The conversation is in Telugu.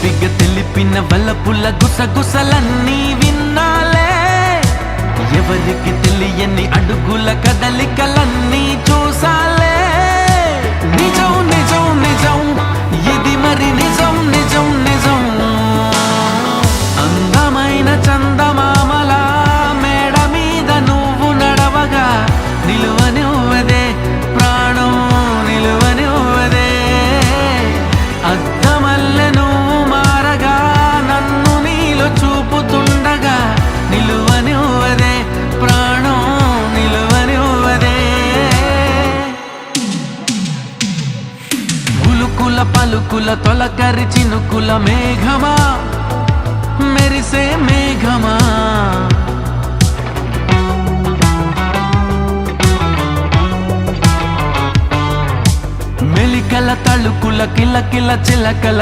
చిలిపిగా తెలిపిన వలపుల గుసగుసలన్నీ విన్నాలే, ఎవరికి తెలియని అడుగుల కదలికలన్నీ చూసాలే. నిజం నిజం నిజం ఇది మరి నిజం నిజం నిజం. అందమైన చందమామల మేడ మీద నువ్వు నడవగా నిలువనివ్వదే ప్రాణం నిలువనివ్వదే. అద్దమల్లె నువ్వు మారగా నన్ను నీలో చూపుతుండగా నిలువనివ్వదే ప్రాణం నిలువనివ్వదే. ఉలుకుల పలుకుల తొలకరి చినుకుల మేఘమా మెరిసే మేఘమా, మెలికల తళుకుల కిలకిల చిలకల